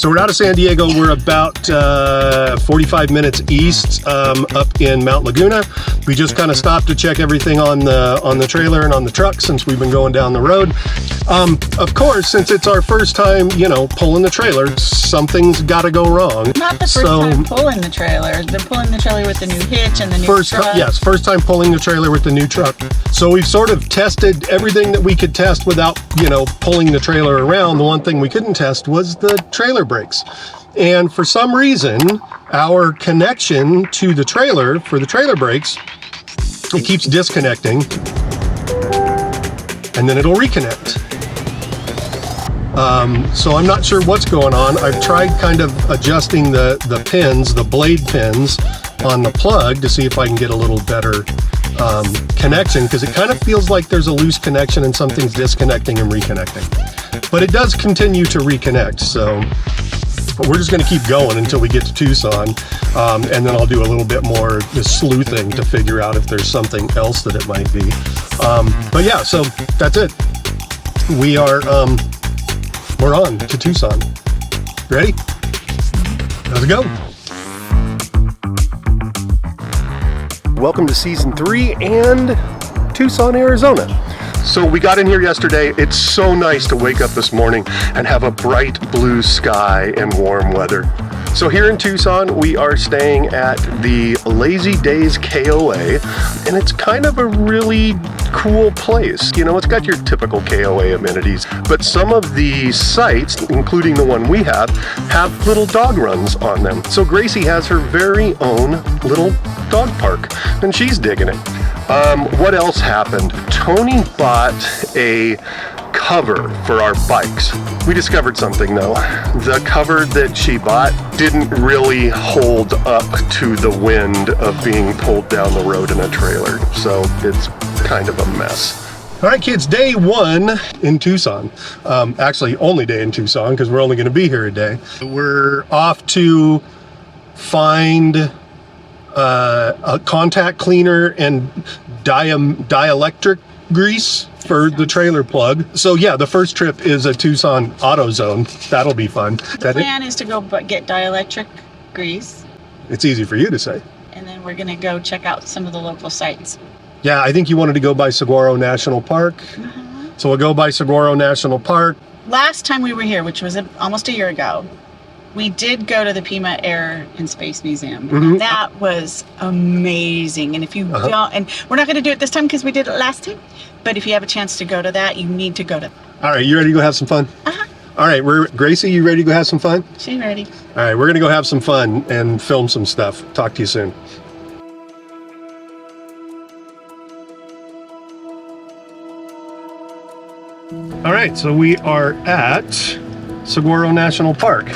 So we're out of San Diego. We're about 45 minutes east up in Mount Laguna. We just kind of stopped to check everything on the trailer and on the truck since we've been going down the road. Of course, since it's our first time, pulling the trailer, something's got to go wrong. Not the first time pulling the trailer. They're pulling the trailer with the new hitch and the new truck. Yes, first time pulling the trailer with the new truck. So we've sort of tested everything that we could test without, pulling the trailer around. The one thing we couldn't test was the trailer brakes. And for some reason, our connection to the trailer for the trailer brakes, it keeps disconnecting and then it'll reconnect. So I'm not sure what's going on. I've tried kind of adjusting the pins, the blade pins on the plug to see if I can get a little better connection, because it kind of feels like there's a loose connection and something's disconnecting and reconnecting. But it does continue to reconnect, so we're just going to keep going until we get to Tucson, and then I'll do a little bit more sleuthing to figure out if there's something else that it might be. But yeah, so that's it. We're on to Tucson. Ready? Let's go. Welcome to season 3 and Tucson, Arizona. So we got in here yesterday. It's so nice to wake up this morning and have a bright blue sky and warm weather. So here in Tucson, we are staying at the Lazy Days KOA, and it's kind of a really cool place. It's got your typical KOA amenities, but some of the sites, including the one we have little dog runs on them. So Gracie has her very own little dog park, and she's digging it. What else happened? Tony bought a cover for our bikes. We discovered something though. The cover that she bought didn't really hold up to the wind of being pulled down the road in a trailer, so it's kind of a mess. All right, kids, day 1 in Tucson. Actually, only day in Tucson, because we're only going to be here a day. We're off to find a contact cleaner and dielectric grease for the trailer plug. So yeah, the first trip is a Tucson AutoZone. That'll be fun. The plan is to go get dielectric grease. It's easy for you to say. And then we're going to go check out some of the local sites. Yeah, I think you wanted to go by Saguaro National Park. So we'll go by Saguaro National Park. Last time we were here, which was almost a year ago, we did go to the Pima Air and Space Museum. And that was amazing. And if you don't, and we're not going to do it this time because we did it last time, but if you have a chance to go to that, you need to go to that. All right, you ready to go have some fun? All right, Gracie, you ready to go have some fun? She's ready. All right, we're going to go have some fun and film some stuff. Talk to you soon. All right, so we are at Saguaro National Park.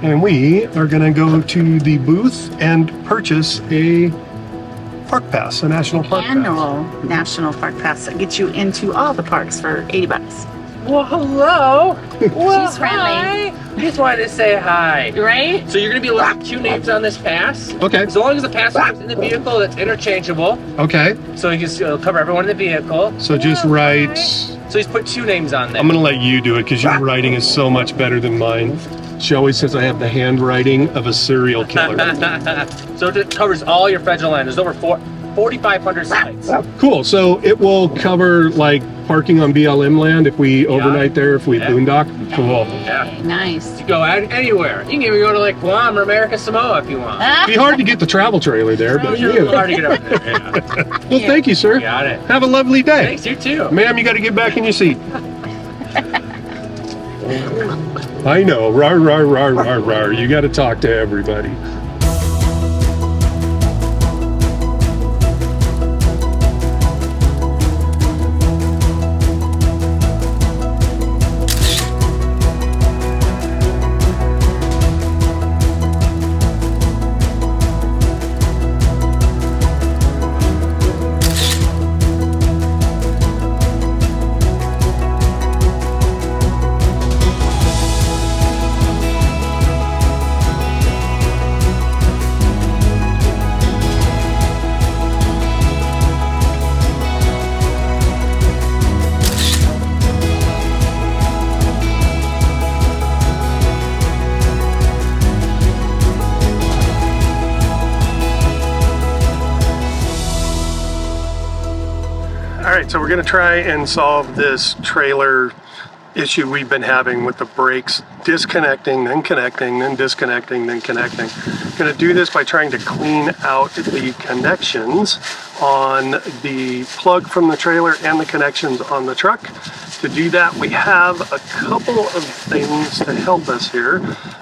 And we are going to go to the booth and purchase a park pass, a national park annual national park pass that gets you into all the parks for $80. Well, hello. Well, She's friendly. hi. Just wanted to say hi. Right? So you're going to be looking at 2 names on this pass. Okay. As long as the pass is in the vehicle, that's interchangeable. Okay. So you just cover everyone in the vehicle. So just write. So he's put 2 names on there. I'm going to let you do it because your writing is so much better than mine. She always says I have the handwriting of a serial killer. So it covers all your federal land. There's over 4,500 sites. Cool. So it will cover like parking on BLM land if we overnight there, if we boondock. Cool. Yeah. Nice. You go anywhere. You can even go to like Guam or America Samoa if you want. It'd be hard to get the travel trailer there, but Sure, it's hard to get over there. Yeah. Well, thank you, sir. You got it. Have a lovely day. Thanks, you too. Ma'am, you got to get back in your seat. I know. Rar, rar, rar, rar, rar. You got to talk to everybody. right, so we're gonna try and solve this trailer issue we've been having with the brakes disconnecting, then connecting, then disconnecting, then connecting. I'm gonna do this by trying to clean out the connections on the plug from the trailer and the connections on the truck. To do that, we have a couple of things to help us here.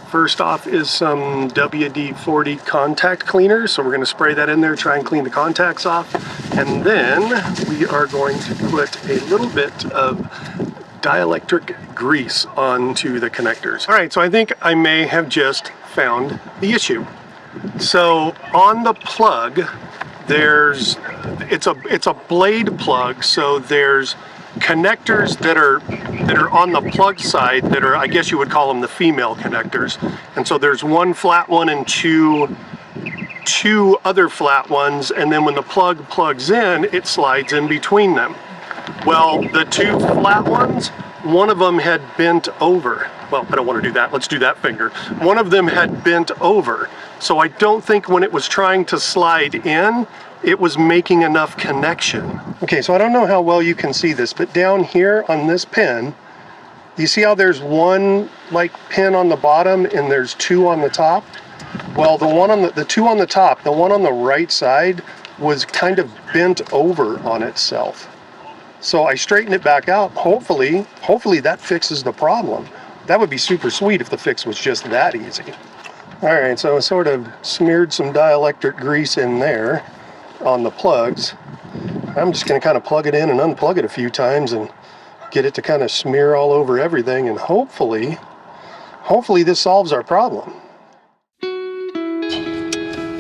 First off is some WD-40 contact cleaner. So we're gonna spray that in there, try and clean the contacts off. And then we are going to put a little bit of dielectric grease onto the connectors. All right, so I think I may have just found the issue. So on the plug, it's a blade plug, so there's connectors that are on the plug side that are, I guess you would call them the female connectors. And so there's one flat one and two other flat ones, and then when the plug plugs in, it slides in between them. Well, the two flat ones, one of them had bent over. Well, I don't want to do that. Let's do that finger. One of them had bent over. So I don't think when it was trying to slide in, it was making enough connection. Okay, so I don't know how well you can see this, but down here on this pin, you see how there's one like pin on the bottom and there's two on the top? Well, the two on the top, the one on the right side was kind of bent over on itself. So I straightened it back out. Hopefully that fixes the problem. That would be super sweet if the fix was just that easy. All right, so I sort of smeared some dielectric grease in there on the plugs. I'm just gonna kind of plug it in and unplug it a few times and get it to kind of smear all over everything, and hopefully this solves our problem.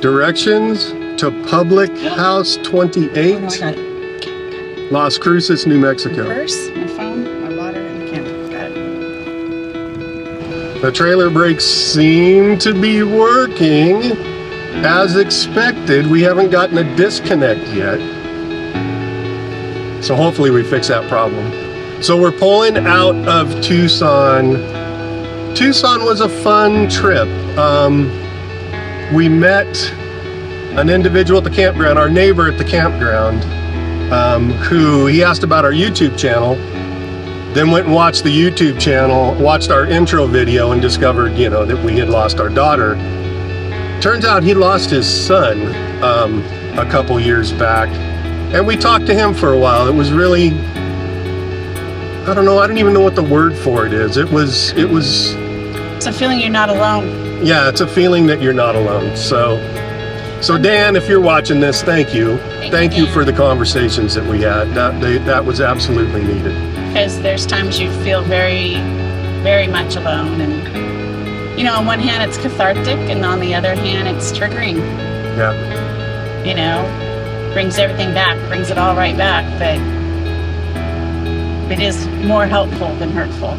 Directions to Public House 28. Las Cruces, New Mexico. Purse, my phone, my water, and the camera. Got it. The trailer brakes seem to be working as expected. We haven't gotten a disconnect yet. So hopefully we fix that problem. So we're pulling out of Tucson. Tucson was a fun trip. We met an individual at the campground, our neighbor at the campground, who he asked about our YouTube channel, then went and watched the YouTube channel, watched our intro video, and discovered, that we had lost our daughter. Turns out he lost his son a couple years back, and we talked to him for a while. It was really, I don't even know what the word for it is. It was. It's a feeling you're not alone. Yeah, it's a feeling that you're not alone. So Dan, if you're watching this, thank you. Thank you for the conversations that we had. That was absolutely needed. Because there's times you feel very, very much alone, and on one hand it's cathartic, and on the other hand it's triggering. Yeah. Brings everything back, brings it all right back, but it is more helpful than hurtful.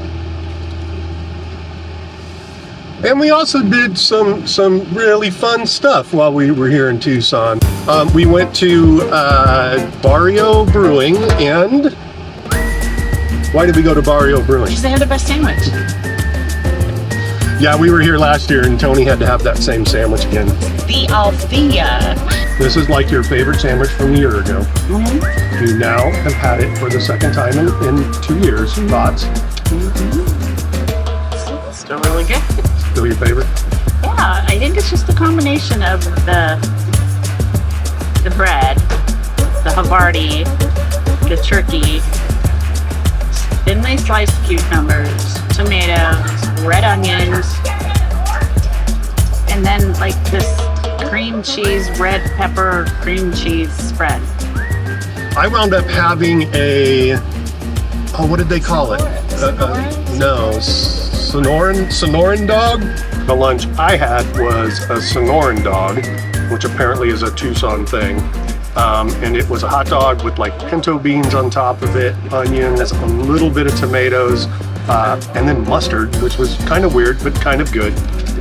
And we also did some really fun stuff while we were here in Tucson. We went to Barrio Brewing, and why did we go to Barrio Brewing? Because they had the best sandwich. Yeah, we were here last year, and Tony had to have that same sandwich again. The Althea. This is like your favorite sandwich from a year ago. Mm-hmm. You now have had it for the second time in 2 years. Thoughts? Mm-hmm. Still really good. Still your favorite? Yeah, I think it's just the combination of the bread, the Havarti, the turkey, thinly sliced cucumbers, tomatoes, red onions, and then like this cream cheese, red pepper cream cheese spread. I wound up having what did they call it? Sonoran dog. The lunch I had was a Sonoran dog, which apparently is a Tucson thing. And it was a hot dog with like pinto beans on top of it, onions, a little bit of tomatoes, and then mustard, which was kind of weird, but kind of good.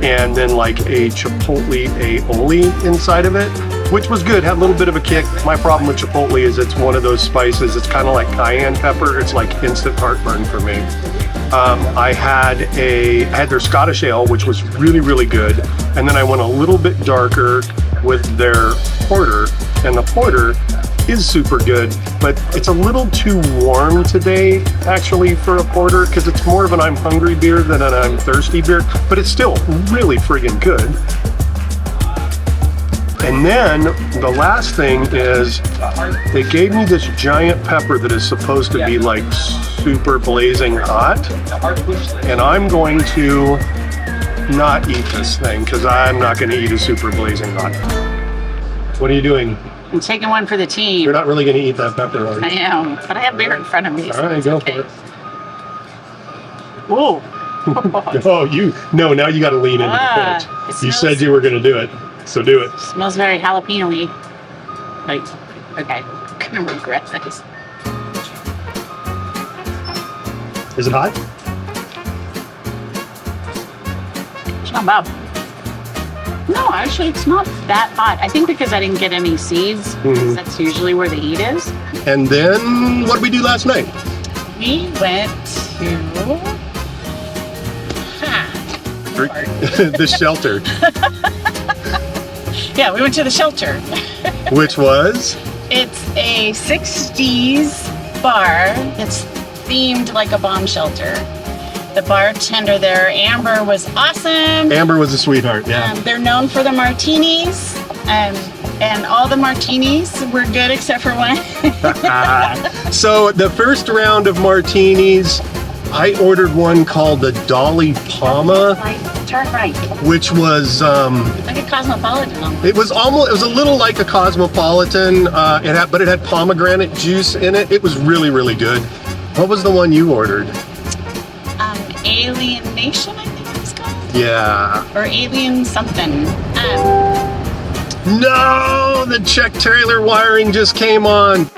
And then like a chipotle aioli inside of it, which was good, had a little bit of a kick. My problem with chipotle is it's one of those spices, it's kind of like cayenne pepper, it's like instant heartburn for me. I had their Scottish ale, which was really, really good. And then I went a little bit darker with their porter. And the porter is super good, but it's a little too warm today, actually, for a porter, because it's more of an I'm hungry beer than an I'm thirsty beer, but it's still really friggin' good. And then the last thing is they gave me this giant pepper that is supposed to be like super blazing hot, and I'm going to not eat this thing because I'm not going to eat a super blazing hot. What are you doing? I'm taking one for the team. You're not really going to eat that pepper, are you? I am, but I have beer in front of me. All right, go for it. Whoa. Oh, no, now you got to lean into the pitch. You said you were going to do it, so do it. Smells very jalapeno-y. Right. Okay. I'm going to regret this. Is it hot? It's not bad. No, actually, it's not that hot. I think because I didn't get any seeds. That's usually where the heat is. And then, what did we do last night? We went to... The shelter. Yeah, we went to the shelter. Which was? It's a 60s bar that's themed like a bomb shelter. The bartender there, Amber, was awesome. Amber was a sweetheart, yeah. They're known for the martinis, and all the martinis were good except for one. So the first round of martinis, I ordered one called the Dolly Palma, Turn right. which was Like a cosmopolitan almost. it was a little like a cosmopolitan, but it had pomegranate juice in it. It was really, really good. What was the one you ordered? Alien Nation, I think it's called. Yeah. Or Alien something. No, the check trailer wiring just came on.